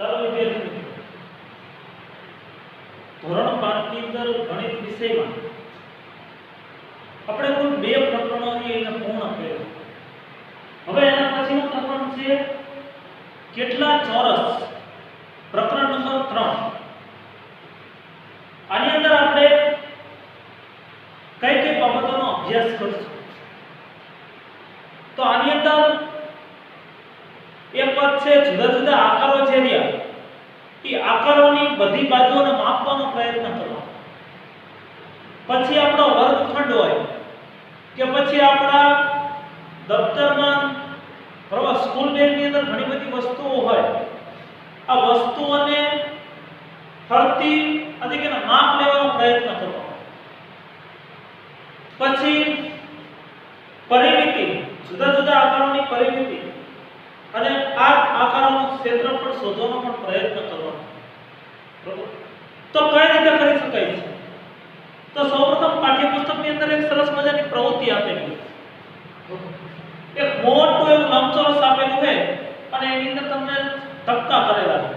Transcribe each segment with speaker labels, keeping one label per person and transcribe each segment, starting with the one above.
Speaker 1: ચાલો વિદ્યાર્થી મિત્રો, ધોરણ 5 ની અંદર ગણિત વિષયમાં આપણે કુલ 2 પ્રકરણો એને પૂર્ણ કર્યા. હવે એના પછીનું પ્રકરણ છે કેટલા ચોરસ, પ્રકરણ નંબર 3. આની અંદર આપણે કઈ કઈ બાબતોનો અભ્યાસ કરીશું. તો આની અંદર એક વાત છે, જુદા જુદા આકારો જે રહ્યા એ આકારોની બધી બાજુઓને માપવાનો પ્રયત્ન કરવો. પછી આપણો વર્ગખંડ હોય કે પછી આપણા દફતરમાં બરાબર સ્કૂલ બેગની અંદર ઘણી બધી વસ્તુઓ હોય, આ વસ્તુઓને ફરતી એટલે કે માપ લેવાનો પ્રયત્ન કરવો. પછી પરિમિતિ, જુદા જુદા આકારોની પરિમિતિ અને આ આકારોનું ક્ષેત્રફળ શોધવાનો પણ પ્રયત્ન કરવાનો. બરાબર, તો કઈ રીતે કરી શકાય છે? તો સૌપ્રથમ પાઠ્યપુસ્તકની અંદર એક સરસ મજાની પ્રવૃત્તિ આપેલી છે. એક મોટું એવું લંબચોરસ આપેલું છે અને એની અંદર તમને ટપકા કરેલા છે.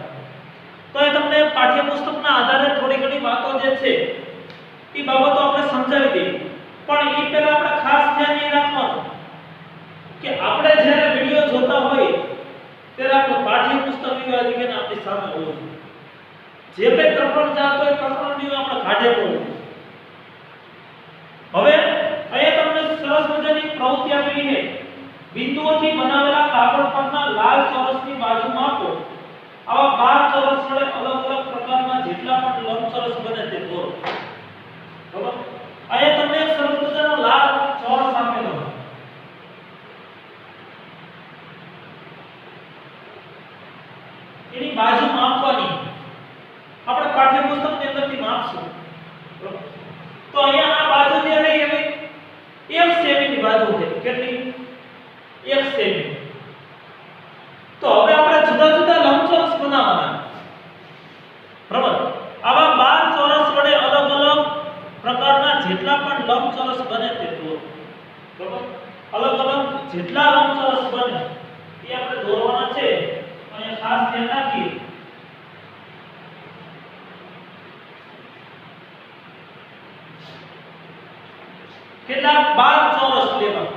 Speaker 1: તો એ તમને પાઠ્યપુસ્તકના આધારે થોડી ઘણી વાતો જે છે એ બાબતો આપણે સમજાવી દઈએ. પણ એ પહેલા આપણે ખાસ ધ્યાન એ રાખવાનું કે આપણે જ્યારે વિડિયો જોતા હોઈએ ત્યારે આપણું પાઠ્યપુસ્તક વિવાદિકે આપણી સામે હોવું જોઈએ. જે કંઈ પ્રકરણ ચાલતો હોય પ્રકરણની આપણે કાઢેલું હોય. હવે અહીંયા તમને સરસ મજાની પ્રવૃત્તિ આપેલી છે. બિંદુઓથી બનાવેલા કાગળ પરના લાલ ચોરસની બાજુ માપો. આવા 12 ચોરસ વડે અલગ અલગ પ્રકારના જેટલા પણ લંબચોરસ બને તે દોરો. બરાબર, અહીંયા તમને એક સરસ મજાનો લાલ ચોરસ આપેલો છે. એની બાજુ માપવાની આપણે પાઠ્યપુસ્તકની અંદરથી માપશું. તો અહીંયા આ બાજુ જે રહી એવી 1 સેમી ની બાજુ છે. કેટલી? 1 સેમી. તો હવે આપણે જુદા જુદા લંબચોરસ બનાવવાના. બરાબર, આવા 12 ચોરસ વડે અલગ અલગ પ્રકારના જેટલા પણ લંબચોરસ બને તે દોરો. બરાબર, અલગ અલગ જેટલા લંબચોરસ બને એ આપણે દોરવાના છે. અને ખાસ ધ્યાન રાખીએ કેટલા 12 ચોરસ લેવા.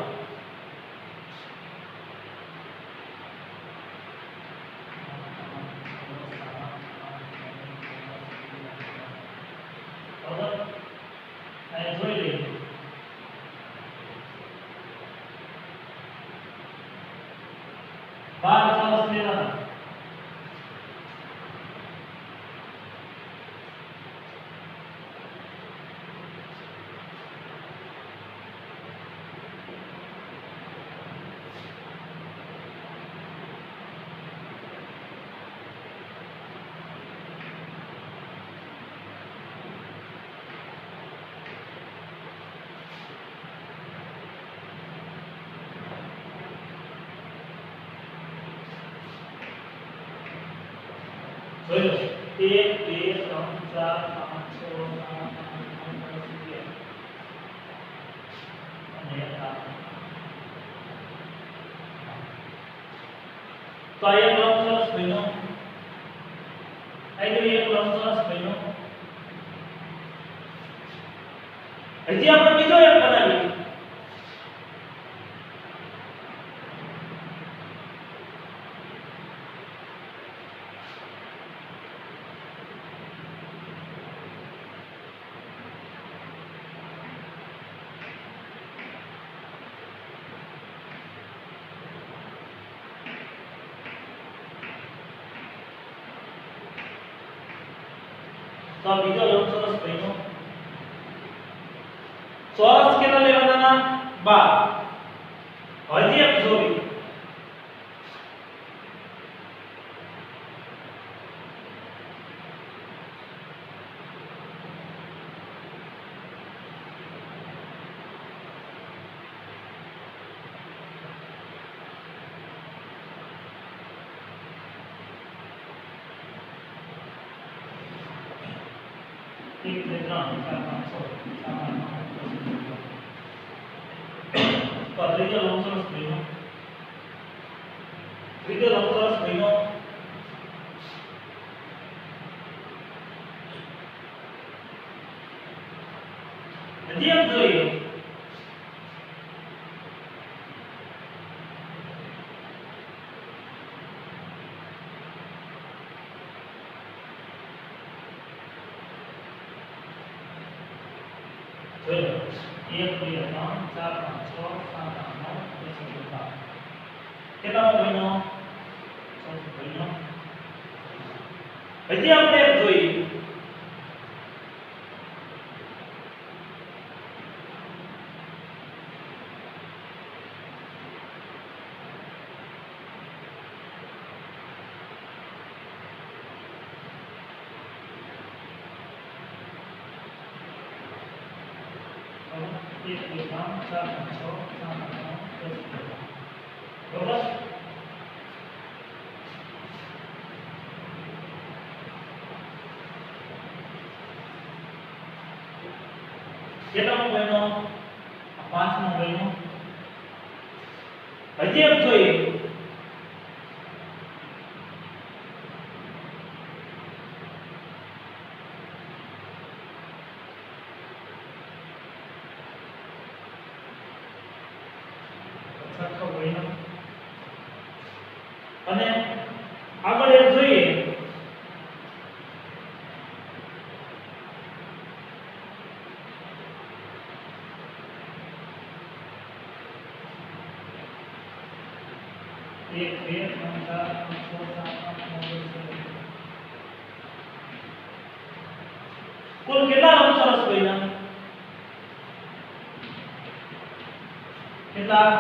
Speaker 1: બરાબર, આ જોઈ લઈએ. 12 ચોરસ લેવાના. જોઈ લો 1 2 3 4 5 6 7 8 9 10 અને આ તો આ એક લંબચોરસ બન્યો. અહીં એક લંબચોરસ બન્યો. હજી આપણે બીજો એક બનાવીએ. તો આ બીજો લંબચોરસ બન્યો. ચોરસ કેટલા લેવાના? 12. હજી એક જોડી. ત્રીજો લંબચોરસ બન્યો. હજી એક જોઈએ. જોઈએ 1 2 3 4 5 6 7 8 9 10 11 કેટલા બન્યો? 14 બન્યો. હજી આપણે એક જોઈએ. એક બે ત્રણ ચાર પાંચ છ સાત આઠ નવ દસ બરાબર. કેટલામો બન્યો? પાંચમો બન્યો. હજી એક જોઈએ. અને આગળ એક જોઈએ. એક બે ત્રણ ચાર પાંચ છ સાત આઠ નવ દસ કુલ કેટલા લંબચોરસ બન્યા? કેટલા?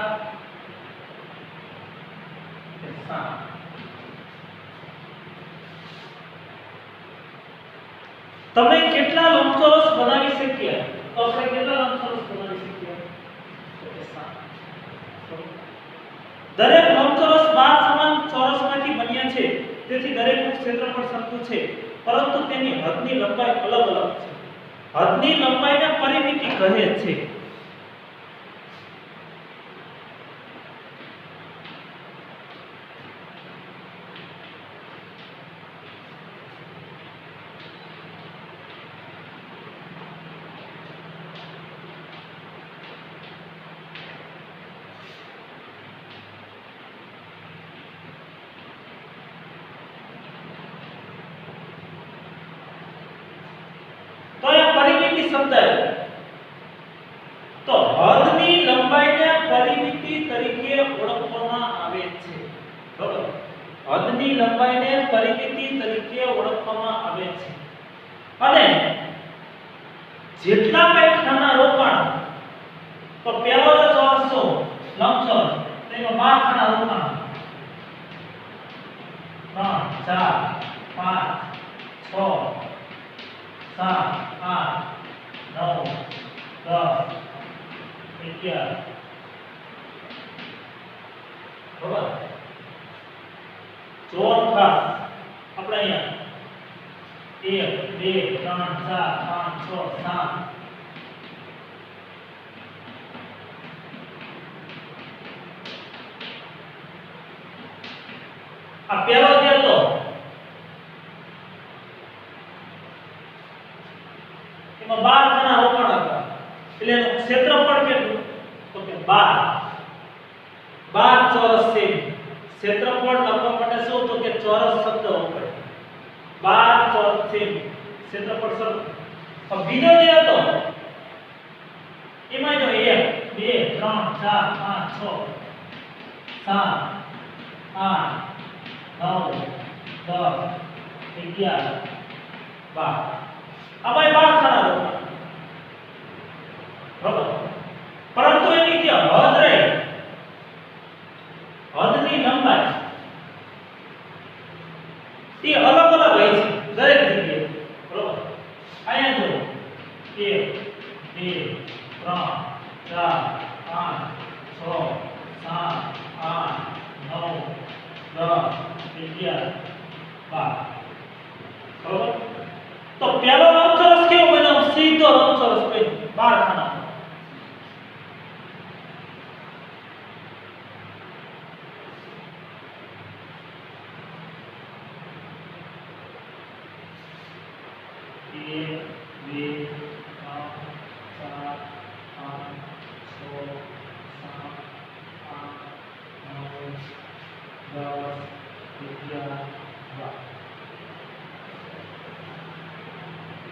Speaker 1: તમે કેટલા લંબચોરસ બનાવી શકીએ? તો આપણે કેટલા લંબચોરસ બનાવી શકીએ? દરેક લંબચોરસ 12 સમાન ચોરસમાંથી બન્યા છે. તેથી દરેકનું ક્ષેત્રફળ સરખું છે, પરંતુ તેની હદની લંબાઈ અલગ અલગ છે. હદની લંબાઈને પરિમિતિ કહે છે. તો એ પરિમિતિ શબ્દ તો હદની લંબાઈને પરિમિતિ તરીકે ઓળખવામાં આવે છે. બરાબર. હદની લંબાઈને પરિમિતિ તરીકે ઓળખવામાં આવે છે. અને જેટલા કઈ ખાના રોકાણ તો પહેલો જે ચોરસ છે લંબચોરસ તેમાં 12 ખાના રોકાણ 3 4 5 6 7 8 9 10 11 બરાબર. જોન ખાસ આપણે અહીંયા 1 2 3 4 5 6 7 આ પહેલો જે હતો એમાં 12 ખાના રોકાણ હતા. એટલે એનું ક્ષેત્રફળ કેટલું? તો કે 12 ચોરસ સેમી. ક્ષેત્રફળ લખવા માટે શું? તો કે ચોરસ શબ્દ વપરાય. 12 ચોરસ સેમી ક્ષેત્રફળ શબ્દ. હવે બીજો જે હતો એમાં જો 1 2 3 4 5 6 7 8 9 10 11 12 આમાં 12 ખાના રોકાણ. બરાબર. પરંતુ એની જે હદ રહી હદની લંબાઈ એ અલગ અલગ હોય છે દરેક જગ્યાએ. બરાબર. અહીંયા જો 1 2 3 4 5 6 7 8 9 10 11 12. બરાબર. તો પહેલો લંબચોરસ કેવો બન્યો? સીધો લંબચોરસ બન્યો 12 ખાના. 4 5 6 7 8 9 10 11 12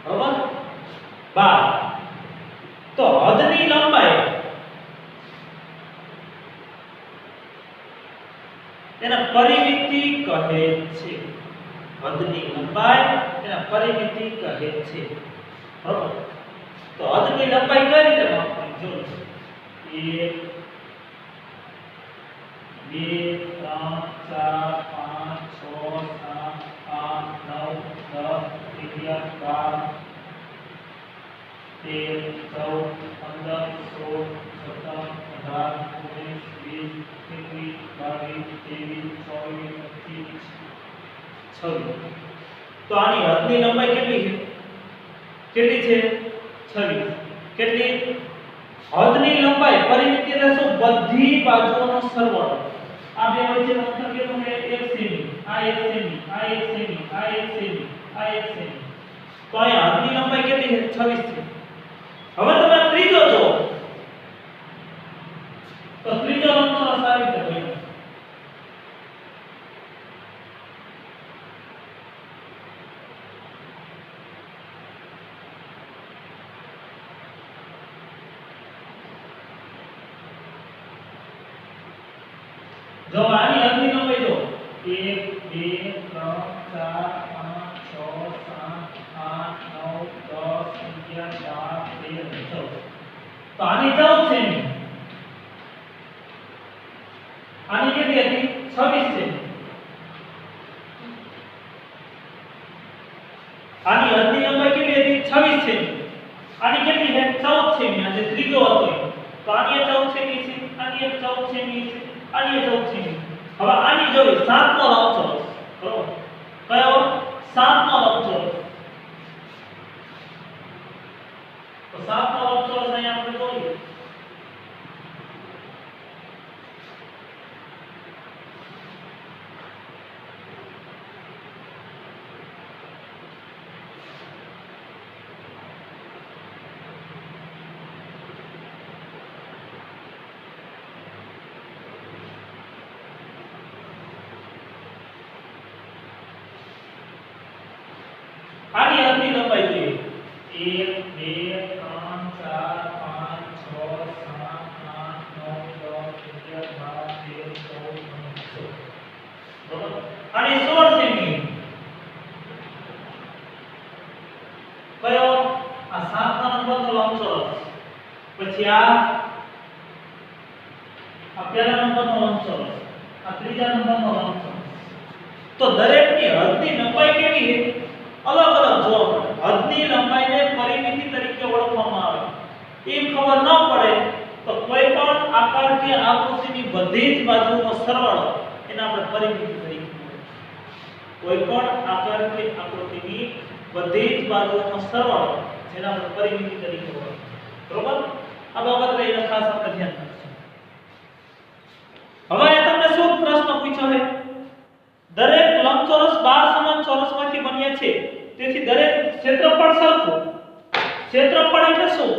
Speaker 1: બરાબર 12 તો હદની લંબાઈ એને પરિમિતિ કહે છે હદની લંબાઈ એને પરિમિતિ કહે છે બરાબર તો હદની લંબાઈ કઈ રીતે માપવાની જો 1 2 3 4 5 6 7 8 9 10 11 12 13 14 15 16 17 18 19 20 21 22 23 24 26 તો આની હદની લંબાઈ કેટલી છે 26 કેટલી હદની લંબાઈ પરિમિતિ એટલે શું બધી બાજુઓનો સરવાળો આ બે વચ્ચેનું અંતર કેટલું છે 1 સેમી આ 1 સેમી આ 1 સેમી આ 1 સેમી આ 1 સેમી તો અહીંયા હદની લંબાઈ કેટલી છે 26 છે હવે તમે ત્રીજો જો તો ત્રીજો લંબચોરસ આ રીતે બન્યો જો આની હદની લંબાઈ જો 1 2 3 4 5 6 7 8 9 10 11 12 13 14 તો આની 14 સેમી આની કેટલી હતી 26 સેમી આની હદની લંબાઈ કેટલી હતી 26 સેમી આની કેટલી છે 14 સેમી આ જે ત્રીજો હતો તો આની 14 સેમી છે આની 14 સેમી છે આની 14 સેમી હવે આની જોઈ સાતમો લંબચોરસ બરોબર કયો સાતમો લંબચોરસ તો સાતમો લંબચોરસ અહીંયા આપણે જોઈએ આની હદની લંબાઈ જોઈએ 1 2 3 4 5 6 7 8 9 10 11 12 13 14 15 16 બરાબર આની 16 સેમી કયો આ સાતમા નંબરનો લંબચોરસ પછી આ પહેલા નંબરનો લંબચોરસ આ ત્રીજા નંબરનો લંબચોરસ તો દરેકની હદની લંબાઈ કેવી છે અલગ અલગ જોવા મળે હદની લંબાઈને પરિમિતિ તરીકે ઓળખવામાં આવે એમ ખબર ન પડે તો કોઈ પણ આકાર કે આકૃતિની બધી જ બાજુનો સરવાળો એને આપણે પરિમિતિ તરીકે કોઈ પણ આકાર કે આકૃતિની બધી જ બાજુનો સરવાળો જેને આપણે પરિમિતિ તરીકે ઓળખીએ બરોબર આ બાબત લઈને ખાસ આપણે ધ્યાન રાખીશું હવે તમને શું પ્રશ્ન પૂછ્યો છે દરેક લંબચોરસ 12 સમાન ચોરસમાંથી બન્યા છે તેથી દરેક ક્ષેત્રફળ સરખું ક્ષેત્રફળ એટલે શું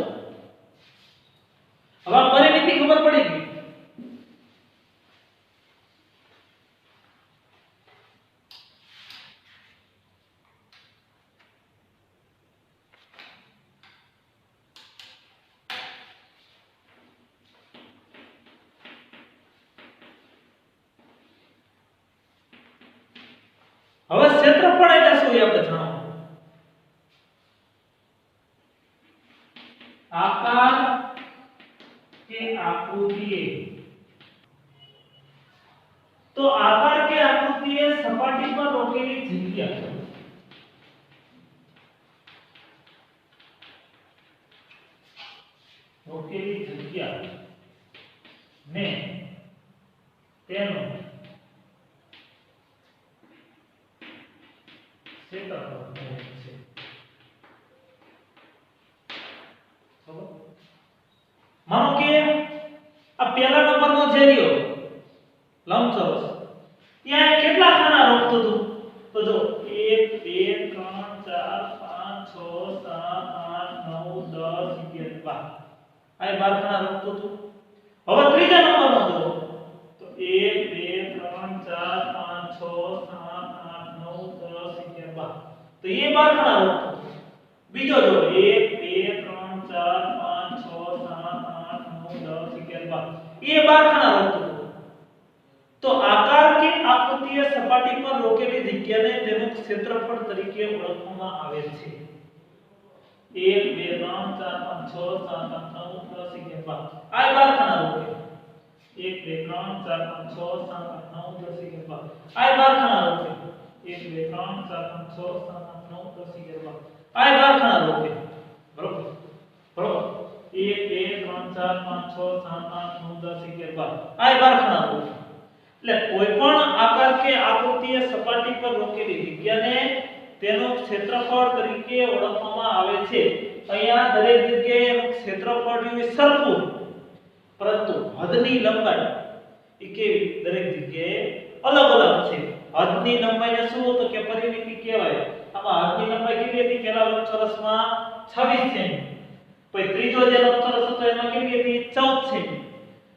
Speaker 1: હવે પરિમિતિ ખબર પડી ગઈ હવે ક્ષેત્રફળ એટલે શું એ આપણે જાણો આકાર કે આકૃતિએ તો આકાર કે આકૃતિએ સપાટી પર રોકેલી જગ્યા ને તેનો ક્ષેત્રફળ કહે છે માનો કે આ પહેલા નંબરનો જે રહ્યો લંબચોરસ ત્યાં કેટલા ખાના રોકતો હતું તો જો 1 2 3 4 5 6 7 8 9 10 11 12 આ 12 ખાના રોકતું હતું. હવે ત્રીજા નંબરમાં જુઓ તો 1 2 3 4 5 6 7 8 9 10 11 12. તો એ 12 ખાના રોકતું હતું. બીજો જો 1 2 3 4 5 6 7 8 9 10 11 12. એ 12 ખાના રોકતું હતું. તો આકાર કે આકૃતિય સપાટી પર રોકેલી જગ્યાને તેનું ક્ષેત્રફળ તરીકે ઓળખવામાં આવે છે. 1 2 3 4 5 6 7 8 9 10 11 12. આ 12 ખાના રોકે. 1 2 3 4 5 6 7 8 9 10 11 12. આ 12 ખાના રોકે. 1 2 3 4 5 6 7 8 9 10 11 12. આ 12 ખાના રોકે. બરોબર બરોબર 1 2 3 4 5 6 7 8 9 10 11 12. આ 12 ખાના રોકે. એટલે કોઈ પણ આકાર કે આકૃતિય સપાટી પર રોકેલી જગ્યાને તેનું ક્ષેત્રફળ તરીકે ઓળખવામાં આવે છે. અહીંયા દરેક જગ્યાએ એનું ક્ષેત્રફળ હોય સરખું, પરંતુ હદની લંબાઈ એ કેવી દરેક જગ્યાએ અલગ અલગ છે. હદની લંબાઈને શું તો કે પરિમિતિ કહેવાય. આમાં હદની લંબાઈ કેટલી હતી? પહેલા લંબચોરસમાં 26 સેમી. પછી ત્રીજો જે લંબચોરસ હતો એમાં કેટલી હતી? 14 સેમી.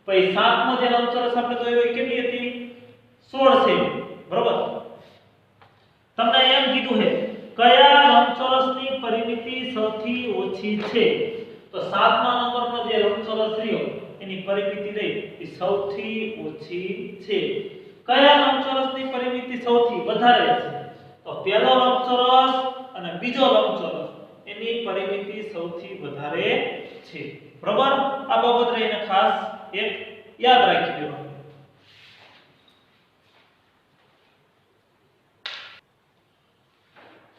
Speaker 1: પછી સાતમો જે લંબચોરસ આપણે જોયો એ કેટલી હતી? 16 સેમી. બરોબર. તમને એમ કીધું છે કયા લંબચોરસની પરિમિતિ સૌથી ઓછી છે? તો 7મા નંબરનો જે લંબચોરસ રહ્યો એની પરિમિતિ રહી એ સૌથી ઓછી છે. કયા લંબચોરસની પરિમિતિ સૌથી વધારે છે? તો પહેલો લંબચોરસ અને બીજો લંબચોરસ એની પરિમિતિ સૌથી વધારે છે. બરાબર. આ બાબત રહીને ખાસ એક યાદ રાખી દેવાનું.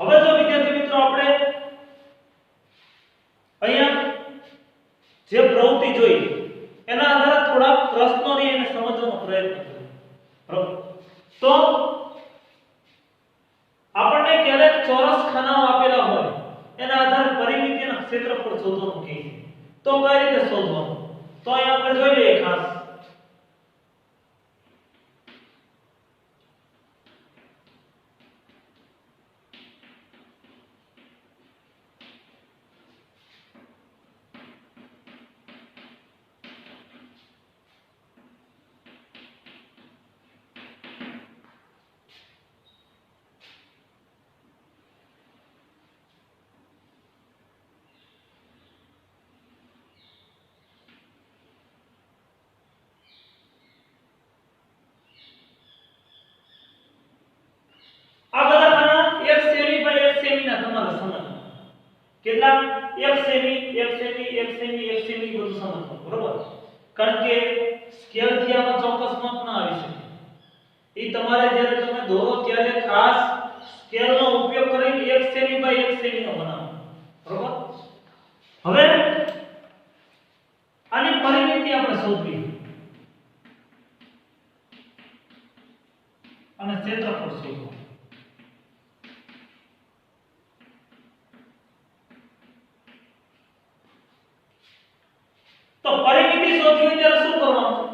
Speaker 1: હવે જો વિદ્યાર્થી મિત્રો આપણે અહીંયા જે પ્રવૃત્તિ જોઈ એના આધારે થોડા પ્રશ્નોની એને સમજવાનો પ્રયત્ન કરીએ. બરાબર. તો આપણને ક્યારેક ચોરસ ખાનાઓ આપેલા હોય એના આધારે પરિમિતિ અને ક્ષેત્રફળ શોધવાનું કહે છે. તો કઈ રીતે શોધવાનું? તો અહીંયા આપણે જોઈ લઈએ ખાસ. આ બધા ખાના 1 સેમી બાય 1 સેમી ના તમારે સમજવાનું. કેટલા? 1 સેમી 1 સેમી 1 સેમી 1 સેમી બધું સમજવાનું. બરોબર. કારણ કે સ્કેલ થી આમાં ચોક્કસ માપ ના આવી શકે. એ તમારે જ્યારે તમે દોરો ત્યારે ખાસ સ્કેલ નો ઉપયોગ કરીને 1 સેમી બાય 1 સેમી નો બનાવો. બરોબર. હવે આની પરિમિતિ આપણે શોધવી અને ક્ષેત્રફળ શોધવું. તો પરિમિતિ શોધવી ત્યારે શું કરવાનું?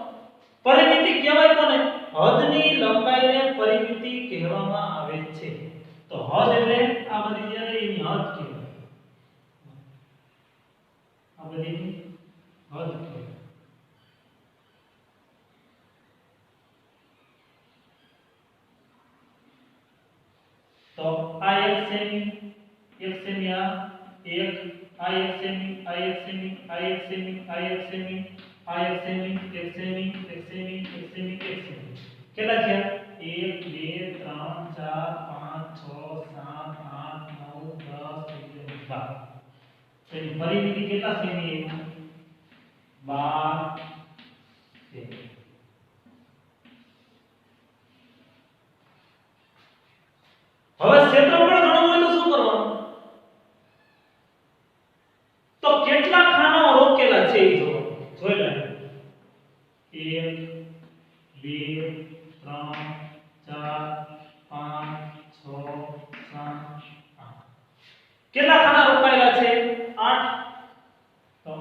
Speaker 1: પરિમિતિ કહેવાય કોને? હદની લંબાઈને પરિમિતિ કહેવામાં આવે છે. તો હદ એટલે આ બધી જ્યારે એની હદ કહેવાય. આ બધી હદ કહેવાય. તો આ 1 સેમી 1 સેમી આ 1 આ 1 સેમી આ 1 સેમી આ 1 સેમી આ 1 સેમી આ 1 semi 1 semi 1 semi 1 semi 1 semi કેટલા થયા? 1 2 3 4 5 6 7 8 9 10 11 12. તેની પરિમિતિ કેટલા સેમી? 12 સેમી. હવે ક્ષેત્રફળ ગણવું હોય તો શું કરવાનું? તો કેટલા ખાનાઓ રોકેલા છે એ જોવાનું. જોઈ લે. 1 2 3 4 5 6 7 8. કેટલા ખાના રોકાયેલા છે? 8. તો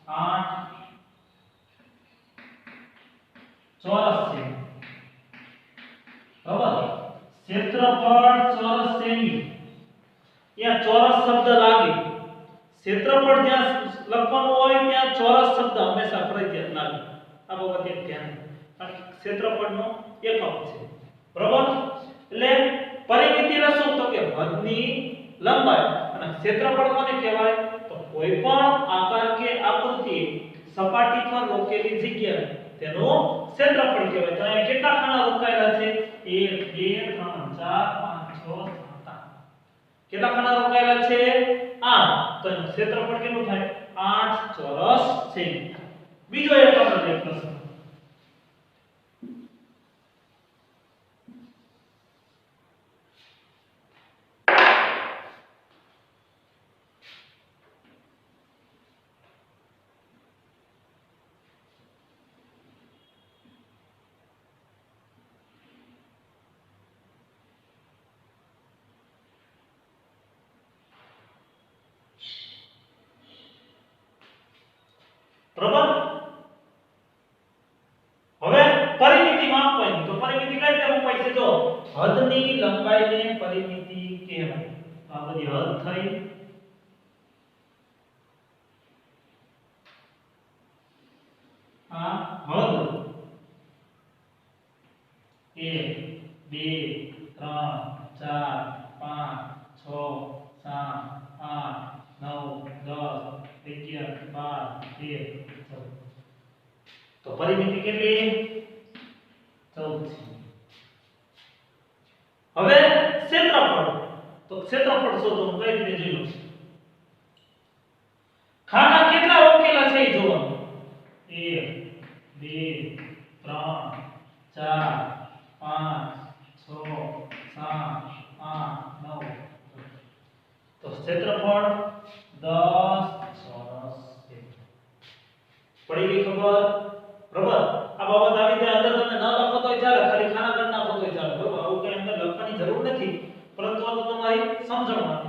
Speaker 1: 8 ચોરસ છે. બરાબર. ક્ષેત્રફળ ચોરસ સેમી. અહીંયા ચોરસ શબ્દ લાગે. ક્ષેત્રફળ જ્યાં લખવાનું હોય ત્યાં ચોરસ શબ્દ હંમેશા ફરજિયાત લાગે. આ બાબતે ધ્યાન કારણ કે ક્ષેત્રફળનો એકમ છે. બરાબર? એટલે પરિમિતિ એટલે શું તો કે હદની લંબાઈ અને ક્ષેત્રફળ કોને કહેવાય તો કોઈ પણ આકાર કે આકૃતિ સપાટી પર રોકેલી જગ્યા તેનું ક્ષેત્રફળ કહેવાય. તો અહીંયા કેટલા ખાના રોકાયેલા છે 1 2 3 4 5 6 7 8 કેટલા ખાના રોકાયેલા છે 8 તો એનું ક્ષેત્રફળ કેટલું થાય 8 ચોરસ સેમી. બીજો એક આપણે એક પ્રશ્ન બરાબર. હવે પરિમિતિ માપવાની તો પરિમિતિ કઈ રીતે મુકાય છે જો હદની લંબાઈને પરિમિતિ કહેવાય. તો આ બધી હદ થઈ આ હદ 1 2 3 4 5 6 7 8 9 10 11 12 13 તો પરિમિતિ કેટલી 14 છે. હવે ક્ષેત્રફળ તો ક્ષેત્રફળ શોધવાનું કઈ રીતે જોઈ લો. ખાના કેટલા રોકેલા છે એ જોવાનું 1 2 3 4 5 6 7 8 9 તો ક્ષેત્રફળ 10 ચોરસ સેમી. પડી ગઈ ખબર? બરાબર. આ બાબત આવી જાય અંદર તમે ન લખો તોય ચાલે, ખાલી ખાના ગણ નાખો તોય ચાલે. બરાબર. આવું કઈ અંદર લખવાની જરૂર નથી, પરંતુ આ તો તમારી સમજણ માટે.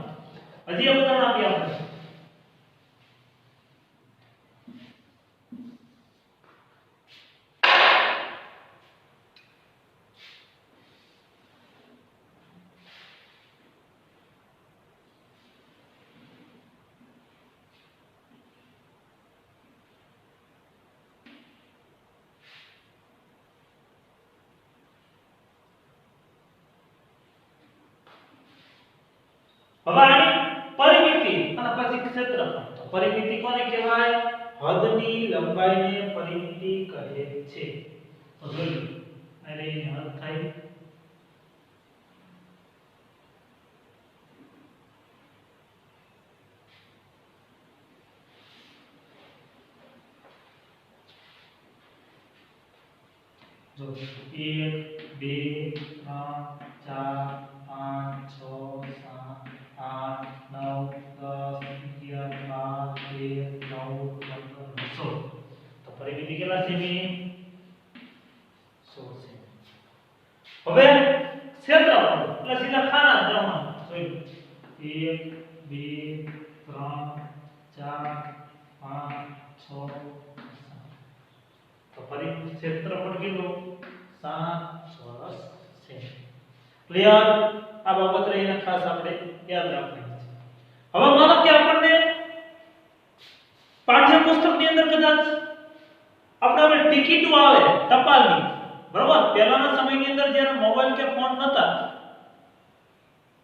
Speaker 1: હજી એક ઉદાહરણ આપીએ આપણે. હવે આની પરિમિતિ અને પછી ક્ષેત્રફળ. તો પરિમિતિ કોને કહેવાય? હદની લંબાઈને પરિમિતિ કહે છે. તો જોઈએ અરે એની હદ થાય જો 1 2 3 4 5 6 7 8 9 10 11 12 13 9 15 16 તો પરિમિતિ કેટલા સેમી 16 સેમી. હવે ક્ષેત્રફળ એટલે સીધા ખાના જવાનું જોઈ 1 2 3 4 5 6 તો પરિમિતિ ક્ષેત્રફળ કેટલું 7 ચોરસ સેમી. ક્લિયર? આ બાબત રહીને ખાસ આપણે યાદ રાખવાની છે. હવે માનો કે આપણને પાઠ્યપુસ્તકની અંદર કદાચ આપણે હવે ટિકિટો આવે ટપાલની, બરાબર? પહેલાના સમયની અંદર જ્યારે મોબાઈલ કે ફોન નહોતા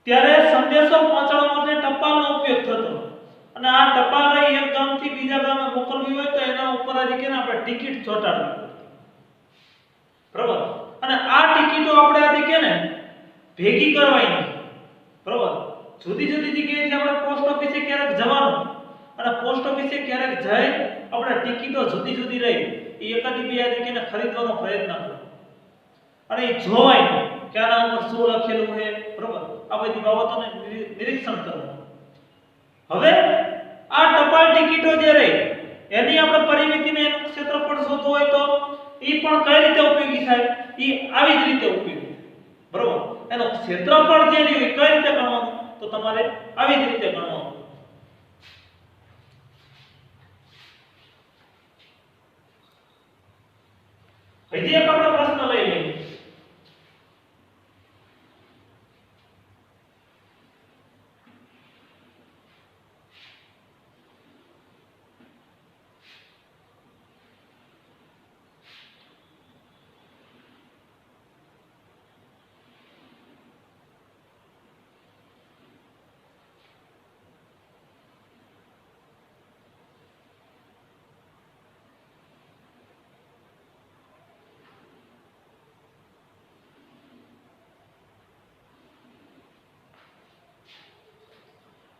Speaker 1: ત્યારે સંદેશો પહોંચાડવા માટે ટપાલનો ઉપયોગ થતો અને આ ટપાલ રહી એક ગામથી બીજા ગામે મોકલવી હોય તો એના ઉપર આજે કેને આપણે ટિકિટ ચોંટાડવી પડતી, બરાબર? અને આ ટિકિટો આપણે આજે કેને ભેગી કરવાની, બરાબર? જુદી જુદી જગ્યાએથી આપણે પોસ્ટ ઓફિસે ક્યારેક જવાનું અને પોસ્ટ ઓફિસે ક્યારેક જઈ આપણે ટિકિટો જુદી જુદી રહી એ એકાદી બે આજે કેને ખરીદવાનો પ્રયત્ન કરો અને એ જોવાય કે આના ઉપર શું લખેલું છે, બરાબર? આ બધી બાબતોને નિરીક્ષણ કરવાનું. હવે આ ટપાલ ટિકિટો જે રહી એની આપણે પરિમિતિને એનું ક્ષેત્રફળ શોધવું હોય તો એ પણ કઈ રીતે ઉપયોગી થાય? એ આવી જ રીતે ઉપયોગી થાય, બરાબર? એનું ક્ષેત્રફળ જે રહ્યું એ કઈ રીતે ગણવાનું? તો તમારે આવી જ રીતે ગણવાનું. હજી એક આપણે પ્રશ્ન લઈ લઈએ.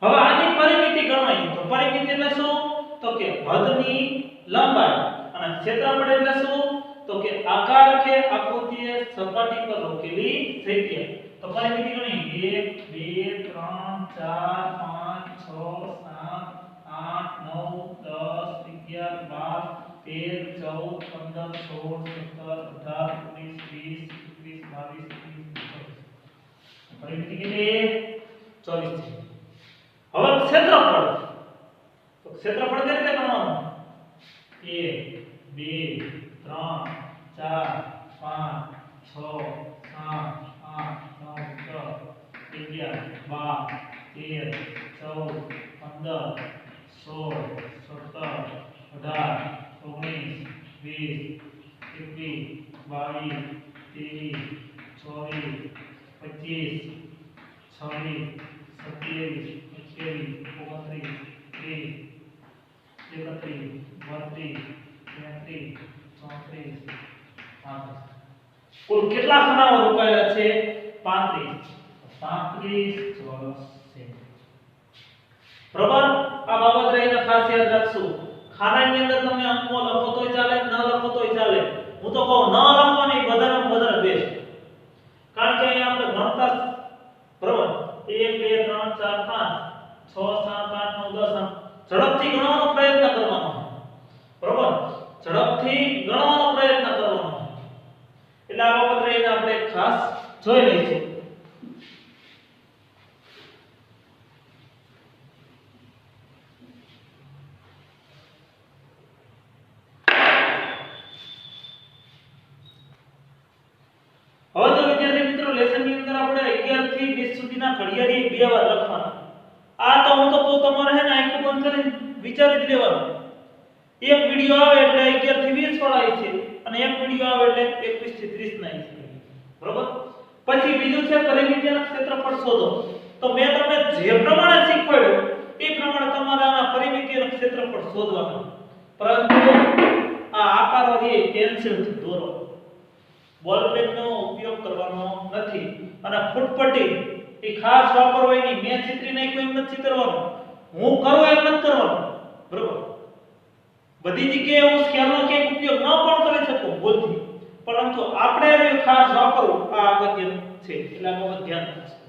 Speaker 1: હવે આની પરિમિતિ ગણવાની તો પરિમિતિ એટલે શું તો કે હદની લંબાઈ અને ક્ષેત્રફળ એટલે શું તો કે આકાર કે આકૃતિએ સપાટી પર રોકેલી જગ્યા તો પરિમિતિ ગણી 1 2 3 4 5 6 7 8 9 10 11 12 13 14 15 16 17 18 19 20 21 22 23 24 પરિમિતિ કેટલી 24 છે હવે ક્ષેત્રફળ તો ક્ષેત્રફળ કઈ રીતે ગણવાનું 1 2 3 4 5 6 7 8 9 10 11 12 13 14 15 16 17 18 19 20 21 22 23 24 25 26 27 28 29 30 31 32 33 34 કુલ કેટલા ખાનાઓ રોકાયેલા છે 35 ચોરસ સેમી બરાબર આ બાબત રહીને ખાસ યાદ રાખશું ખાનાની અંદર તમે અંકો લખો તોય ચાલે ન લખો તોય ચાલે હું તો કહું ન લખો ને વધારેમાં વધારે બેસ્ટ કારણ કે અહીંયા આપણે ગણતા બરાબર 1 2 3 4 5 6 7 8 9 10 ઝડપથી ગણવાનો પ્રયત્ન કરવાનો બરાબર ઝડપથી ગણવાનો પ્રયત્ન કરવાનો એટલે આ બાબત રહીને આપણે ખાસ જોઈ લઈશું હવે તો વિદ્યાર્થી મિત્રો લેસનની અંદર આપણે 11 થી 20 સુધીના ઘડિયાળી બે વાર લખવાના આ તો હું તો કહું તમારે હે ને આંખ બંધ કરીને વિચારી જ લેવાનું એક વિડિયો આવે એટલે 11 થી 20 વાળા છે અને એક વિડિયો આવે એટલે 21 થી 30 ના છે બરોબર પછી બીજું છે પરિમિતિના ક્ષેત્રફળ શોધો તો મેં તમને જે પ્રમાણે શીખવાડ્યું એ પ્રમાણે તમારે આના પરિમિતિના ક્ષેત્રફળ શોધવાનું પરંતુ આ આકારો છે પેન્સિલથી દોરો બોલ પેનનો ઉપયોગ કરવાનો નથી અને ફૂટપટ્ટી એ ખાસ વાપરવાની મેં ચિત્રી નાખ્યું એમ નથી ચિત્રવાનું હું કરું એમ નથી કરવાનું બરોબર બધી જગ્યાએ હું સ્કેલનો કે ઉપયોગ ન પણ કરી શકું ભૂલથી પરંતુ આપણે ખાસ વાપરવું આ અગત્યનું છે એટલે આ બાબત ધ્યાન રાખજો